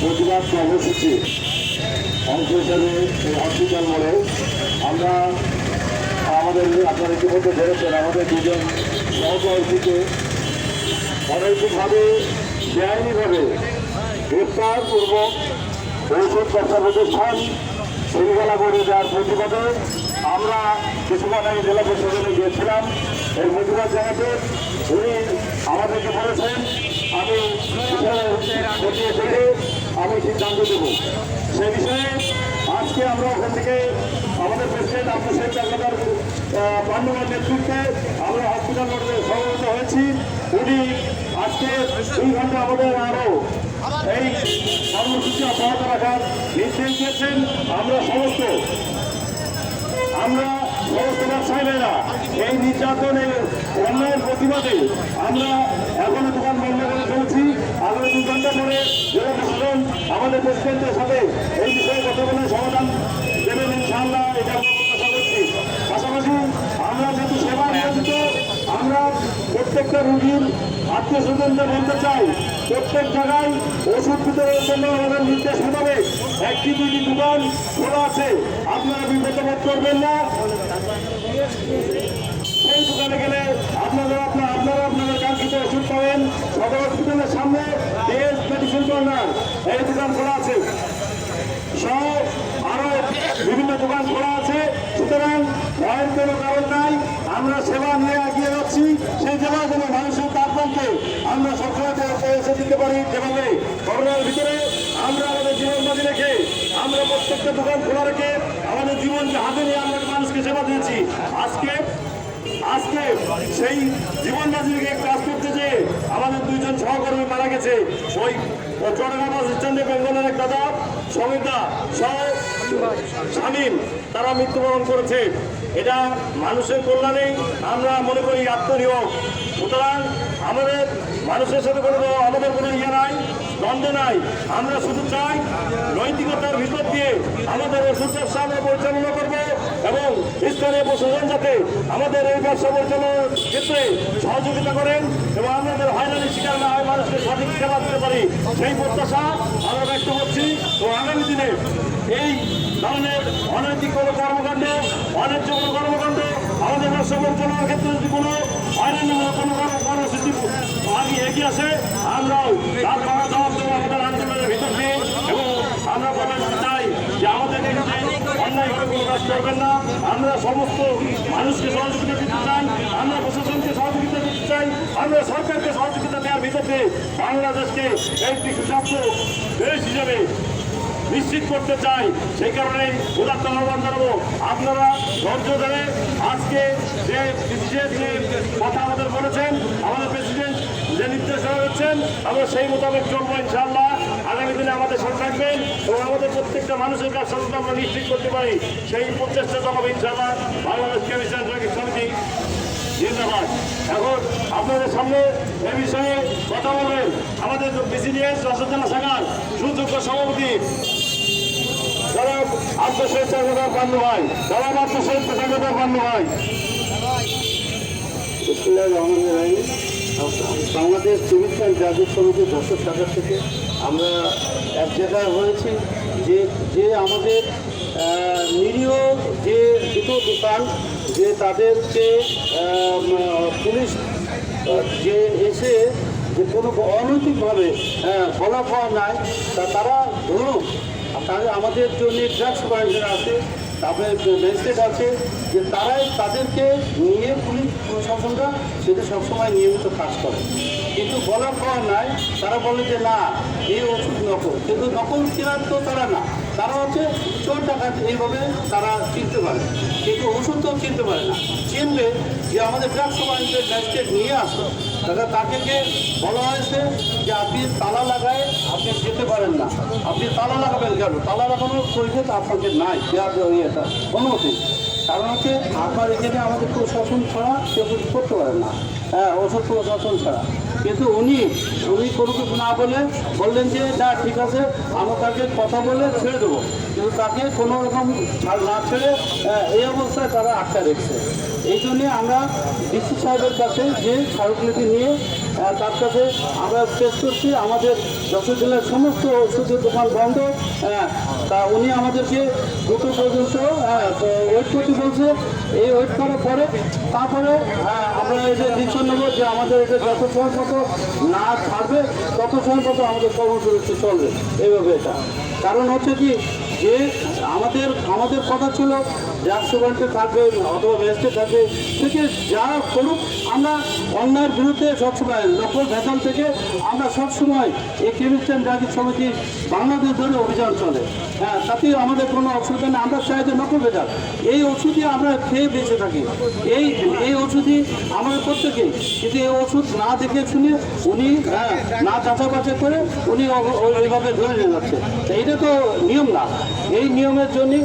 প্রতিবাদ কর্মসূচি অংশ হিসাবে এই হসপিটাল মোড়ে আমরা আপনারা ইতিমধ্যে ধরেছেন আমাদের দুজন সহকর্মীকে অনৈতিকভাবে বেআইনিভাবে গ্রেপ্তারপূর্বক ঔষধ ব্যবসা প্রতিষ্ঠান শৃঙ্খলা করে দেওয়ার প্রতিবাদে আমরা কিছুক্ষণ আগে জেলা প্রশাসনে গিয়েছিলাম। এই প্রতিবাদ জানাতে উনি আমাদেরকে বলেছেন আমি খতিয়ে দেখে আমি সিদ্ধান্ত দেব। সে বিষয়ে আজকে আমরা ওখান থেকে আমাদের প্রেসিডেন্ট আব্দুল শহীদ চাকলাদার পান্ডুমার নেতৃত্বে আমরা হসপিটাল মোড়ে সমবেত হয়েছি। উনি আজকে 2 ঘন্টা আমাদের আরও এই কর্মসূচি অব্যাহত রাখার নির্দেশ দিয়েছেন। আমরা সমস্ত ব্যবসায়ীরা এই নির্যাতনের অন্যায়ের প্রতিবাদে আমরা এখনো দোকান বন্ধ করে চলছি। আগামী 2 ঘন্টা পরে জেলা প্রশাসন আমাদের প্রেসিডেন্টের সাথে এই বিষয়ে কথা বলে সমাধান দেবেন ইনশাআল্লাহ, এটা আমরা প্রত্যাশা করছি। পাশাপাশি আমরা যেহেতু সেবা নিয়োজিত, আমরা প্রত্যেকটা রোগীর আত্মীয় স্বজনদের বলতে চাই প্রত্যেক জায়গায় ওষুধ বিতরণের জন্য আমাদের নির্দেশ মোতাবেক 1-2টি দোকান খোলা আছে। আপনারা বিব্রত বোধ করবেন না। সেই দোকানে গেলে আপনারা আপনাদের কাঙ্ক্ষিত ওষুধ পাবেন। সদর হসপিটালের সামনে দেশ মেডিসিন কর্নার এই দোকান খোলা আছে, সহ আরো বিভিন্ন দোকান খোলা আছে। সুতরাং ভয়ের কোনো কারণ নাই। আমরা সেবা নিয়ে এগিয়ে যাচ্ছি। সেই যেভাবে মানুষের তাপমানকে আমরা সবসময় পৌঁছে দিতে পারি, যেভাবে করোনার ভিতরে আমরা আমাদের জীবন বাজি রেখে আমরা প্রত্যেকটা দোকান খোলা রেখে আমাদের জীবনকে হাতে নিয়ে আমরা মানুষকে সেবা দিয়েছি। আজকে সেই জীবন বাজি রেখে কাজ করতে যেয়ে আমাদের 2 জন সহকর্মী মারা গেছে। ওই চট্টগ্রাম স্ট্যান্ডে বেঙ্গলের এক দাদা সমিতা সহ শামীম, তারা মৃত্যুবরণ করেছে। এটা মানুষের কল্যাণে আমরা মনে করি আত্মনিয়োগ। সুতরাং আমাদের মানুষের সাথে আমাদের কোনো ইয়ে নাই, দ্বন্দ্ব নাই। আমরা শুধু চাই নৈতিকতার ভিতর দিয়ে আমাদের ওষুধ ব্যবসা আমরা পরিচালনা করব এবং স্থানীয় প্রশাসন যাতে আমাদের এই ব্যবসা পরিচালনার ক্ষেত্রে সহযোগিতা করেন এবং আমাদের হয়রানির শিকার না হয়, মানুষকে সঠিক সেবা দিতে পারি, সেই প্রত্যাশা আমরা ব্যক্ত করছি। তো আগামী দিনে এই ধরনের অনৈতিক কোনো কর্মকাণ্ড, অন্যায্য কোনো কর্মকাণ্ড আমাদের ব্যবসা পরিচালনার ক্ষেত্রে যদি কোনো হয়রানিমূলক কোনো কর্মসূচি আগে এগিয়ে আসে, আমরাও তার করা জবাব দেবো আমাদের আন্দোলনের ভিতর দিয়ে। এবং আমরা বলতে চাই যে আমাদেরকে অন্যায়ভাবে কোনো কাজ করবেন না। আমরা সমস্ত মানুষকে সহযোগিতা দিতে চাই, আমরা প্রশাসনকে সহযোগিতা দিতে চাই, আমরা সরকারকে সহযোগিতা দেওয়ার ভিতর দিয়ে বাংলাদেশকে একটি সুশাস্ত্র দেশ হিসেবে নিশ্চিত করতে চাই। সেই কারণে উদাত্ত আহ্বান জানাবো আপনারা ধৈর্য ধরে আজকে যে কথা আমাদের বলেছেন, আমাদের প্রেসিডেন্ট যে নির্দেশনা দিচ্ছেন আমরা সেই মোতাবেক চলবো ইনশাআল্লাহ। আগামী দিনে আমাদের সাথে থাকবেন এবং আমাদের প্রত্যেকটা মানুষের কাছে আমরা নিশ্চিত করতে পারি সেই প্রচেষ্টা চালাবো ইনশাআল্লাহ। বাংলাদেশ কেমিস্ট্রি আন্তর্জাতিক সমিতি জিন্দাবাদ। এখন আপনাদের সামনে এ বিষয়ে কথা বলবেন আমাদের বিসিডিএস যশোর জেলা শাখার সুযোগ্য সভাপতি জনাব আব্দুল শহীদ চাকলাদার পান্ডু ভাই। বাংলাদেশ চিকিৎসা জাগরিক সমিতি যশোর শাখা থেকে আমরা এক জায়গায় হয়েছি যে আমাদের নিরীহ যে দুটো দোকান যে তাদেরকে পুলিশ যে এসে যে কোনো অনৈতিকভাবে গলা খাওয়া নাই, তারা ধরুন তাদের আমাদের জন্য ড্রাগস সুপারভাইজার আছে, তারপরে ম্যাজিস্ট্রেট আছে, যে তারাই তাদেরকে নিয়ে পুলিশ প্রশাসনরা সেটা সবসময় নিয়মিত কাজ করে। কিন্তু গলা খাওয়া নাই, তারা বলে যে না এই ওষুধ নকল, কিন্তু নকল কেনার তো তারা না, তারা হচ্ছে চোর টাকা এইভাবে তারা চিনতে পারে, কিন্তু ওষুধ তো চিনতে পারে না। চিনবে যে আমাদের ড্রাগস সুপারভাইজার ম্যাজিস্ট্রেট নিয়ে আসলো, তাকে বলা হয়েছে যে আপনি তালা লাগায় আপনি যেতে পারেন না, আপনি তালা লাগাবেন কেন? তালা লাগানোর পরিবেশ আপনাদের নাই, এটা অনুমতি। কারণ হচ্ছে আপনার এখানে আমাদের প্রশাসন ছাড়া কেউ কিছু করতে পারেন না, ওষুধ প্রশাসন ছাড়া। কিন্তু উনি কোনো কিছু না বললেন যে না ঠিক আছে আমরা তাকে কথা বলে ছেড়ে দেবো, কিন্তু তাকে কোনো রকম ছাড় না ছেড়ে এই অবস্থায় তারা আটকা রেখেছে। এই জন্যে আমরা ডিসি সাহেবের কাছে যে স্মারকলিপি নিয়ে তার কাছে আমরা পেশ করছি। আমাদের যশোর জেলার সমস্ত ওষুধের দোকান বন্ধ, তা উনি আমাদেরকে দুটো পর্যন্ত ওয়েট করতে বলছে। এই ওয়েট করার পরে তারপরে আমরা এটা ডিসিশন নেবো যে আমাদের এটা যত সময় মতো না ছাড়বে তত সময় মতো আমাদের কর্মসূচি চলবে। এইভাবে এটা কারণ হচ্ছে কি যে আমাদের কথা ছিল যে সুগারতে থাকবে অথবা ম্যাজিস্ট্রেট থাকবে থেকে যা করুক, আমরা অন্যায়ের বিরুদ্ধে সবসময় নকল ভেজাল থেকে আমরা সবসময় এই কেমিস্ট অ্যান্ড ড্রাগ সমিতি বাংলাদেশ ধরে অভিযান চলে। তাতে আমাদের কোনো অসুবিধা নেই। আমরা চাই যে নকল ভেজাল এই ওষুধই আমরা খেয়ে বেঁচে থাকি, এই ওষুধই আমাদের প্রত্যেকে। কিন্তু এই ওষুধ না দেখে শুনে উনি না যাচাই বাছাই করে উনি ওইভাবে ধরে নিয়ে যাচ্ছে। এইটা তো নিয়ম না। এই নিয়মের জন্যই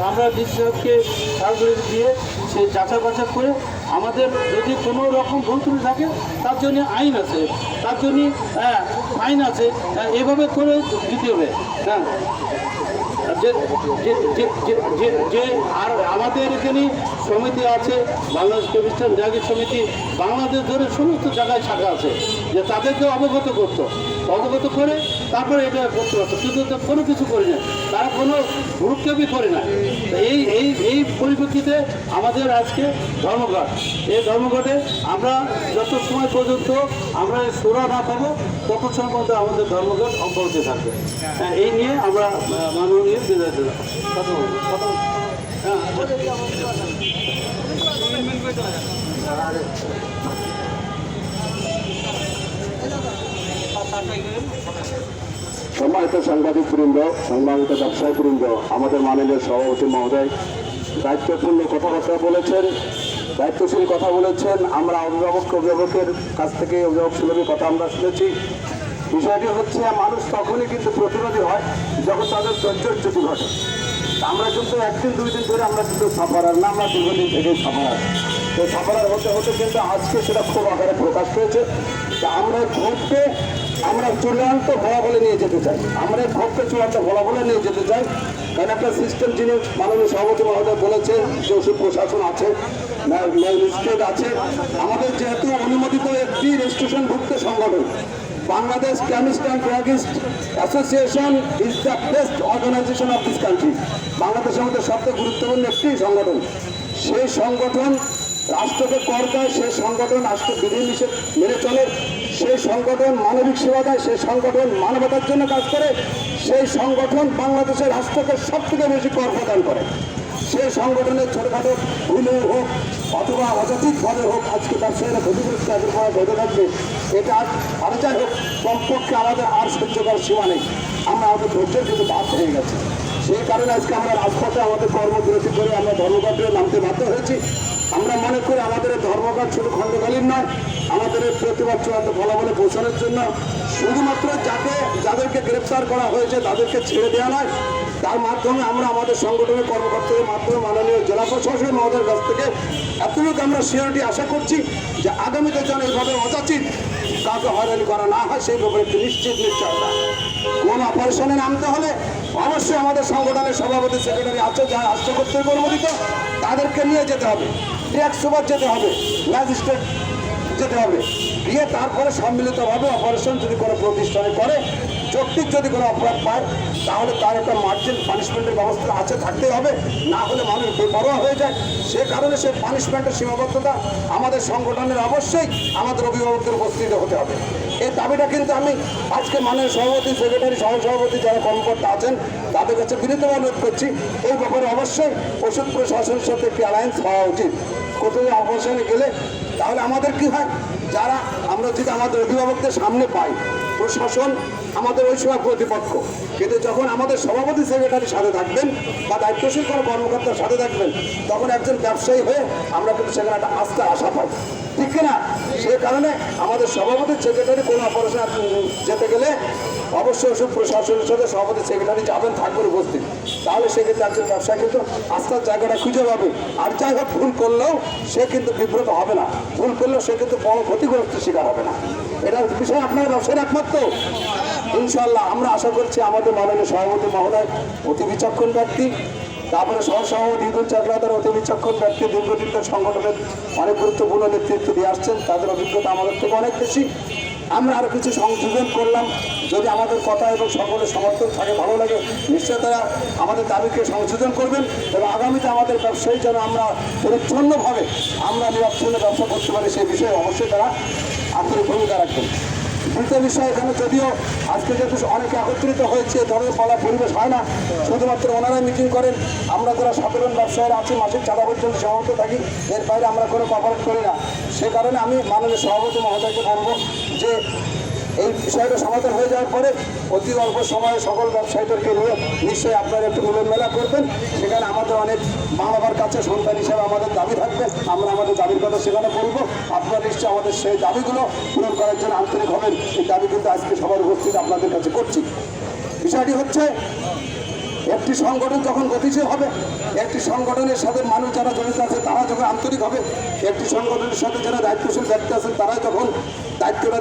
আমরা ডিসি সাহেবকে সাহায্য দিয়ে সে যাচাই বাছাই করে আমাদের যদি কোনো রকম ভুল ত্রুটি থাকে তার জন্য আইন আছে, তার জন্য আইন আছে, এভাবে করে দিতে হবে। যে আর আমাদের এখানে সমিতি আছে, বাংলাদেশ কেমিস্ট অ্যান্ড ড্রাগ সমিতি বাংলাদেশ ধরে সমস্ত জায়গায় শাখা আছে, যে তাদেরকে অবগত করে তারপরে এটা করতে পারতো। কিন্তু কোনো কিছু করে না, তারা কোনো ভ্রুক্ষেপই করে না। এই পরিপ্রেক্ষিতে আমাদের আজকে ধর্মঘট। এই ধর্মঘটে আমরা যত সময় পর্যন্ত আমরা সুরা না পাবো তত সময় পর্যন্ত আমাদের ধর্মঘট অব্যাহত থাকবে। এই নিয়ে আমরা মাননীয় বিদায় দিলাম। কথা বলবো সম্মানিত সাংবাদিক বৃন্দ, সম্মানিত ব্যবসায়ী বৃন্দ, আমাদের মাননীয় সভাপতি মহোদয় দায়িত্বপূর্ণ কথাবার্তা বলেছেন, দায়িত্বশীল কথা বলেছেন। আমরা অভিভাবকের কাছ থেকে অভিভাবক সুলভের কথা আমরা শুনেছি। বিষয়টি হচ্ছে মানুষ তখনই কিন্তু প্রতিরোধী হয় যখন তাদের ধৈর্যচ্যুতি ঘটে। আমরা কিন্তু একদিন দুই দিন ধরে আমরা কিন্তু সাফারার না, আমরা দীর্ঘদিন থেকেই সাফারার। তো সাফারার হতে হতে কিন্তু আজকে সেটা খুব আকারে প্রকাশ পেয়েছে। আমরা ক্ষোভকে আমরা চূড়ান্ত ফলাফলে নিয়ে যেতে চাই, আমরা ক্ষোভকে চূড়ান্ত ফলাফলে নিয়ে যেতে চাই। কারণ একটা সিস্টেম যিনি মাননীয় সভাপতি মহোদয় বলেছেন যে ওষুধ প্রশাসন আছে, ম্যাজিস্ট্রেট আছে, আমাদের যেহেতু অনুমোদিত একটি রেজিস্ট্রেশনভুক্ত সংগঠন Bangladesh chemist and druggist association is the best organization of this country. বাংলাদেশের মধ্যে সবচেয়ে গুরুত্বপূর্ণ একটি সংগঠন। সেই সংগঠন রাষ্ট্রকে কর দেয়, সেই সংগঠন রাষ্ট্র বিধিনিষেধ মেনে চলে, সেই সংগঠন মানবিক সেবা দেয়, সেই সংগঠন মানবতার জন্য কাজ করে, সেই সংগঠন বাংলাদেশের রাষ্ট্রকে সব থেকে বেশি কর প্রদান করে। সেই সংগঠনের ছোটোখাটো ভুলে হোক অথবা অযাচিতভাবে হোক আজকে ব্যবসায়ীরা ক্ষতিগ্রস্ত একের পর ঘটে থাকবে, এটা আর যাই হোক কমপক্ষে আমাদের আর সহ্য করার সীমা নেই। আমরা আমাদের ধৈর্যের কিন্তু বাদ হয়ে গেছে। সেই কারণে আজকে আমরা রাজপথে আমাদের কর্মবিরতি করে আমরা ধর্মঘটে নামতে বাধ্য হয়েছি। আমরা মনে করি আমাদের এই ধর্মঘট শুধু খণ্ডকালীন নয়, আমাদের এই প্রতিবাদ চূড়ান্ত ফলাফলে পৌঁছানোর জন্য শুধুমাত্র যাদেরকে গ্রেপ্তার করা হয়েছে তাদেরকে ছেড়ে দেওয়া নয়, তার মাধ্যমে আমরা আমাদের সংগঠনের কর্মকর্তাদের মাধ্যমে মাননীয় জেলা প্রশাসক মহোদয়ের কাছ থেকে এতটুকু আমরা সিওরিটি আশা করছি যে আগামীতে যেন এইভাবে অযাচিত কাউকে হয়রানি করা না হয় সেই ব্যাপারে একটি নিশ্চয়তা। কোন অপারেশনে নামতে হলে অবশ্যই আমাদের সংগঠনের সভাপতি সেক্রেটারি আছে যারা রাষ্ট্র কর্তৃক অনুমোদিত, তাদেরকে নিয়ে যেতে হবে, ট্যাক্স সুপার যেতে হবে, ম্যাজিস্ট্রেট যেতে হবে, গিয়ে তারপরে সম্মিলিতভাবে অপারেশন যদি কোনো প্রতিষ্ঠানে করে যৌক্তিক যদি কোনো অপরাধ পায় তাহলে তার একটা মার্জিন পানিশমেন্টের ব্যবস্থা আছে, থাকতেই হবে, না হলে মানুষ বেপরোয়া হয়ে যায়। সে কারণে সেই পানিশমেন্টের সীমাবদ্ধতা আমাদের সংগঠনের অবশ্যই আমাদের অভিভাবকদের উপস্থিত হতে হবে। এই দাবিটা কিন্তু আমি আজকে মাননীয় সভাপতি সেক্রেটারি সহসভাপতি যারা কর্মকর্তা আছেন তাদের কাছে বিনীত অনুরোধ করছি, এই ব্যাপারে অবশ্যই ওষুধ প্রশাসনের সাথে একটি অ্যালায়েন্স হওয়া উচিত। কোথাও অপারেশনে গেলে তাহলে আমাদের কি হয়, যারা আমরা যদি আমাদের অভিভাবকদের সামনে পাই প্রশাসন আমাদের ওই সময় প্রতিপক্ষ, কিন্তু যখন আমাদের সভাপতি সেক্রেটারির সাথে থাকবেন বা দায়িত্বশীল কোনো কর্মকর্তার সাথে থাকবেন তখন একজন ব্যবসায়ী হয়ে আমরা কিন্তু সেখানে একটা আস্থা আশা পাই, ঠিক কিনা? সে কারণে আমাদের সভাপতি সেক্রেটারি কোনো অপারেশন যেতে গেলে অবশ্যই ওষুধ প্রশাসনের সাথে সভাপতি সেক্রেটারি যাবেন, থাকবেন উপস্থিত, তাহলে সেক্ষেত্রে একজন ব্যবসায়ী কিন্তু আস্থার জায়গাটা খুঁজে পাবে। আর যাই হোক ভুল করলেও সে কিন্তু বিব্রত হবে না, ভুল করলেও সে কিন্তু বড় ক্ষতিগ্রস্তের শিকার হবে না। এটার বিষয়ে আপনার ব্যবসায়ীর একমাত্র ইনশাল্লাহ আমরা আশা করছি আমাদের মাননীয় সভাপতি মহোদয় অতি বিচক্ষণ ব্যক্তি, তারপরে সহসভাপতি ঈদুল চাকলাদার অতি বিচক্ষণ ব্যক্তি, দীর্ঘদিন ধরে সংগঠনের অনেক গুরুত্বপূর্ণ নেতৃত্ব দিয়ে আসছেন, তাদের অভিজ্ঞতা আমাদের থেকে অনেক বেশি। আমরা আরও কিছু সংযোজন করলাম, যদি আমাদের কথা এবং সকলের সমর্থন থাকে, ভালো লাগে, নিশ্চয় তারা আমাদের দাবিকে সংশোধন করবেন এবং আগামীতে আমাদের ব্যবসায়ী যেন আমরা পরিচ্ছন্নভাবে আমরা নিরবচ্ছিন্ন ব্যবসা করতে পারি সেই বিষয়ে অবশ্যই তারা আন্তরিক ভূমিকা রাখবেন। দ্বিতীয় বিষয়, এখানে যদিও আজকে যেহেতু অনেকে একত্রিত হয়েছে, ধরনের বলা পরিবেশ হয় না, শুধুমাত্র ওনারাই মিটিং করেন, আমরা যারা সাধারণ ব্যবসায়ীরা আছি মাসিক চাঁদা পর্যন্ত সীমাবদ্ধ থাকি, এর বাইরে আমরা কোনো কভারেট করি না। সে কারণে আমি মাননীয় সভাপতি মহোদয়কে বলবো যে এই বিষয়টা সমাধান হয়ে যাওয়ার পরে অতি অল্প সময়ে সকল ব্যবসায়ীদেরকে নিয়ে নিশ্চয়ই আপনারা একটু মিলন মেলা করবেন। সেখানে আমাদের অনেক মা বাবার কাছে সন্তান হিসাবে আমাদের দাবি থাকবে, আমরা আমাদের দাবির কথা সেখানে বলবো। আপনারা নিশ্চয়ই আমাদের সেই দাবিগুলো পূরণ করার জন্য আন্তরিক হবেন। এই দাবি কিন্তু আজকে সবার উপস্থিত আপনাদের কাছে করছি। বিষয়টি হচ্ছে, একটি সংগঠন যখন গতিশীল হবে, একটি সংগঠনের সাথে মানুষ যারা জড়িত আছে তারা যখন আন্তরিক হবে, একটি সংগঠনের সাথে যারা দায়িত্বশীল ব্যক্তি আছেন তারা যখন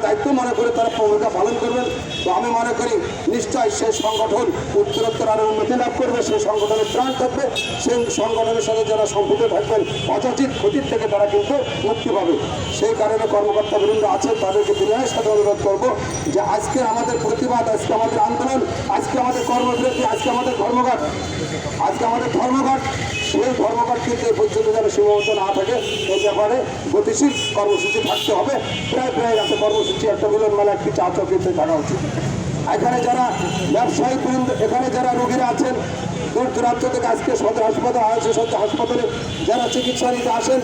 দায়িত্ব মনে করে তারা ভূমিকা পালন করবেন, তো আমি মনে করি নিশ্চয়ই সেই সংগঠন উত্তরোত্তর আরও উন্নতি লাভ করবে, সেই সংগঠনের প্রাণ থাকবে, সেই সংগঠনের সাথে যারা সম্পৃক্ত থাকবেন অযাচিত ক্ষতির থেকে তারা কিন্তু মুক্তি পাবে। সেই কারণে কর্মকর্তাবৃন্দ আছে, তাদেরকে বিনয়ের সাথে অনুরোধ করবো যে আজকে আমাদের প্রতিবাদ, আজকে আমাদের আন্দোলন, আজকে আমাদের কর্মবিরতি, আজকে আমাদের ধর্মঘট, সেই ধর্মঘট কিন্তু এই পর্যন্ত যেন সীমাবদ্ধ না থাকে, এই ব্যাপারে গতিশীল কর্মসূচি থাকতে হবে। প্রায় রাতে কর্মসূচি, একটা মিলন মেলা, একটি চা চৌকিতে থাকা উচিত। এখানে যারা ব্যবসায়ী বৃন্দ, এখানে যারা রোগীরা আছেন দূর দূরান্ত থেকে, আজকে সদর হাসপাতাল আছে, সদর হাসপাতালে যারা চিকিৎসা নিতে আসেন,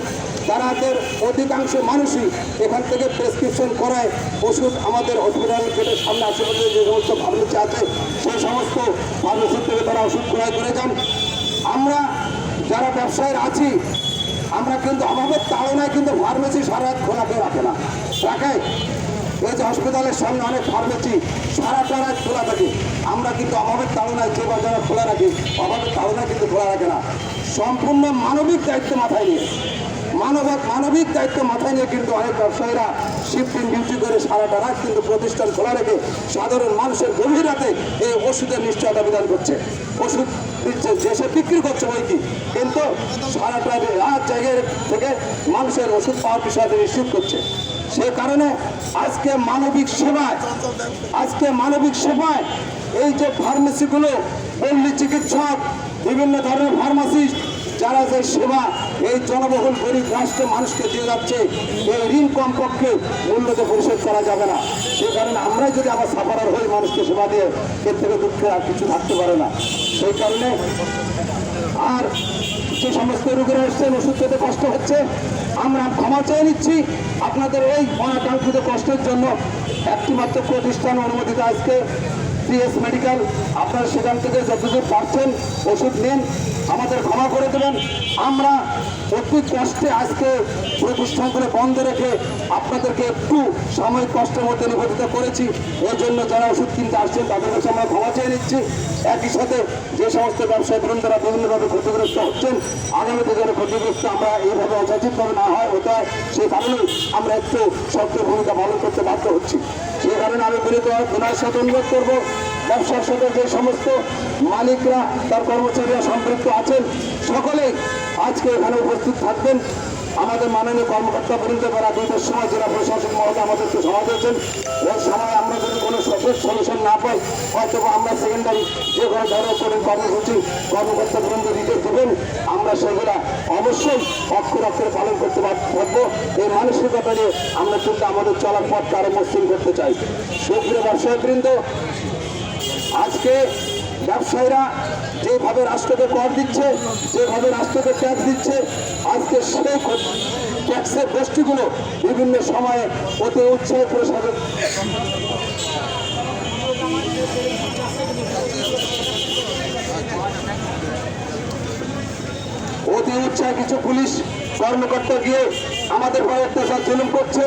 তাদের অধিকাংশ মানুষই এখান থেকে প্রেসক্রিপশন করায় ওষুধ আমাদের হসপিটাল গেটের সামনে আশেপাশে যে সমস্ত ফার্মেসি আছে সেই সমস্ত ফার্মেসি থেকে তারা ওষুধ ক্রয় করে যান। আমরা যারা ব্যবসায়ীরা আছি, আমরা কিন্তু অভাবের তাড়নায় কিন্তু ফার্মেসি সারা রাত খোলা কেউ রাখে না, রাখে। এই যে হসপিটালের সামনে অনেক ফার্মেসি সারাটা রাত খোলা থাকে, আমরা কিন্তু অভাবের তাড়নায় যে বা যারা খোলা রাখি, অভাবের তাড়নায় কিন্তু খোলা রাখে না। সম্পূর্ণ মানবিক দায়িত্ব মাথায় নিয়ে, মানবিক দায়িত্ব মাথায় নিয়ে কিন্তু অনেক ব্যবসায়ীরা শিফটিং ডিউটি করে সারাটা রাত কিন্তু প্রতিষ্ঠান খোলা রেখে সাধারণ মানুষের গভীর রাতে এই ওষুধের নিশ্চয়তা বিধান করছে, ওষুধ দিচ্ছে, দেশে বিক্রি করছে বই কি, কিন্তু সারাটা রাত জায়গায় থেকে মানুষের ওষুধ পাওয়ার বিষয়টা নিশ্চিত করছে। সে কারণে আজকে মানবিক সেবায় এই যে ফার্মেসিগুলো, পল্লী চিকিৎসক, বিভিন্ন ধরনের ফার্মাসিস্ট, যারা যে সেবা এই জনবহুল গরিব রাষ্ট্রের মানুষকে দিয়ে যাচ্ছে, এই ঋণ কমপক্ষে মূল্যতে পরিশোধ করা যাবে না। সেই কারণে আমরাই যদি আবার সাফারার হই মানুষকে সেবা দিয়ে, এর থেকে দুঃখের আর কিছু থাকতে পারে না। সেই কারণে আর যে সমস্ত রোগীরা এসছেন, ওষুধ পেতে কষ্ট হচ্ছে, আমরা ক্ষমা চেয়ে নিচ্ছি আপনাদের এই অনাকাঙ্ক্ষিত কষ্টের জন্য। একটি মাত্র প্রতিষ্ঠান অনুমোদিত আজকে সিএস মেডিকেল, আপনারা সেখান থেকে যতদূর পারছেন ওষুধ নিন, আমাদের ক্ষমা করে দেবেন। আমরা অতি কষ্টে আজকে প্রতিষ্ঠানগুলো বন্ধ রেখে আপনাদেরকে একটু সাময়িক কষ্টের মধ্যে নিবেদিত করেছি। এই জন্য যারা ওষুধ কিনতে আসছেন তাদের কাছে আমরা ক্ষমা চেয়ে নিচ্ছি। একই সাথে যে সমস্ত ব্যবসায়ী বৃন্দরা বিভিন্নভাবে ক্ষতিগ্রস্ত হচ্ছেন, আগামীতে যেন ক্ষতিগ্রস্ত আমরা এইভাবে অযাচিতভাবে না হয় হতে হয়, সেই কারণেই আমরা একটু সক্রিয় ভূমিকা পালন করতে বাধ্য হচ্ছি। সেই কারণে আমি বিনয়ের সাথে অনুরোধ করবো, ব্যবসার সাথে যে সমস্ত মালিকরা, তার কর্মচারীরা সম্পৃক্ত আছেন, সকলেই আজকে এখানে উপস্থিত থাকবেন। আমাদের মাননীয় কর্মকর্তা বৃন্দ বেলা 2টার সময় জেলা প্রশাসক মহোদয় আমাদেরকে সময় দিয়েছেন। ওই সময় আমরা যদি কোনো সঠিক সলিউশন না পাই, হয়তো আমরা সেকেন্ডারি যে কোনো ধরনের কর্মসূচি কর্মকর্তা বৃন্দ দিতে দেবেন, আমরা সেগুলা অবশ্যই অক্ষরে পালন করতে পারবো। এই মানসিকতা নিয়ে আমরা কিন্তু আমাদের চলার পথকে আরো মসৃণ করতে চাই। সুপ্রিয় ব্যবসায়ী বৃন্দ, আজকে ব্যবসায়ীরা যেভাবে রাষ্ট্রকে কর দিচ্ছে, যেভাবে রাষ্ট্রকে ট্যাক্স দিচ্ছে, আজকে সেই ট্যাক্সের গোষ্ঠীগুলো বিভিন্ন সময়ে অতি উৎসাহে প্রসারিত কিছু পুলিশ কর্মকর্তা গিয়ে আমাদের ভয়ে অত্যাচার জুলুম করছে,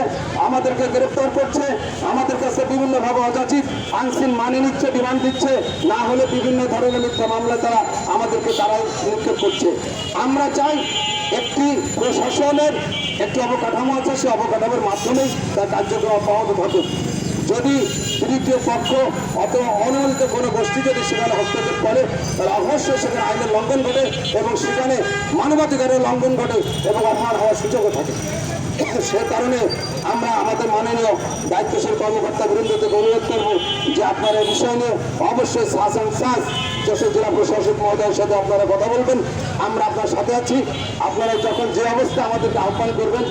আমাদেরকে গ্রেপ্তার করছে, আমাদের কাছে বিভিন্নভাবে অযাচিত আইনশৃঙ্খলা মানি নিচ্ছে, ডিমান্ড দিচ্ছে, না হলে বিভিন্ন ধরনের মিথ্যা মামলা তারা আমাদেরকে নিক্ষেপ করছে। আমরা চাই একটি প্রশাসনের একটি অবকাঠামো আছে, সেই অবকাঠামোর মাধ্যমেই তার কার্যক্রম অব্যাহত থাকুক। যদি তৃতীয় পক্ষ অথবা অনুমোদিত কোনো গোষ্ঠী যদি সেখানে হস্তক্ষেপ করে তাহলে অবশ্যই সেখানে আইনের লঙ্ঘন ঘটে এবং সেখানে মানবাধিকারের লঙ্ঘন ঘটে এবং অপমান হওয়ার সুযোগও থাকে। সে কারণে আমরা আমাদের মাননীয় দায়িত্বশীল কর্মকর্তা বৃন্দ থেকে অনুরোধ করবো যে আপনারা এই বিষয় নিয়ে অবশ্যই যশোর জেলা প্রশাসক মহোদয়ের সাথে আপনারা কথা বলবেন। আমরা আপনার সাথে আছি। আপনারা যখন যে অবস্থা আমাদেরকে আহ্বান করবেন,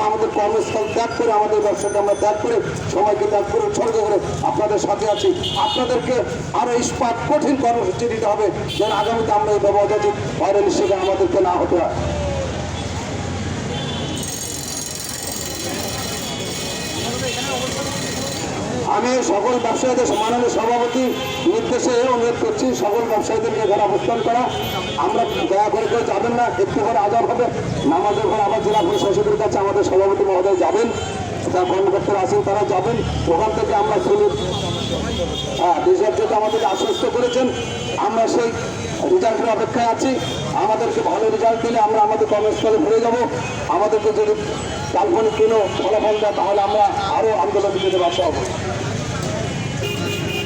আমাদের কর্মস্থল ত্যাগ করে, আমাদের ব্যবসাকে আমরা ত্যাগ করে, সময়কে ত্যাগ করে, উৎসর্গ করে আপনাদের সাথে আছি। আপনাদেরকে আরো ইস্পাত কঠিন কর্মসূচি দিতে হবে যেন আগামীতে আমরা এই ব্যবহারিক হয়রানির শিকার আমাদেরকে না হতে হয়। আমি সকল ব্যবসায়ীদের মাননীয় সভাপতি নির্দেশে অনুরোধ করছি সকল ব্যবসায়ীদেরকে এখানে অবস্থান করা। আমরা দয়া করে কেউ যাবেন না, একটু করে আজাব হবে, নামাজের পর আবার জেলা প্রশাসকের কাছে আমাদের সভাপতি মহোদয় যাবেন, যারা কর্মকর্তারা আছেন তারা যাবেন। ওখান থেকে আমরা শুনি রিজার্ভ যেটা আমাদেরকে আশ্বস্ত করেছেন, আমরা সেই রেজাল্টের অপেক্ষায় আছি। আমাদেরকে ভালো রেজাল্ট দিলে আমরা আমাদের কর্মস্থলে ফিরে যাব। আমাদেরকে যদি কাল্পনিক কোনো ফলাফল দেয় তাহলে আমরা আরও আন্দোলন দিতে বাসা হব।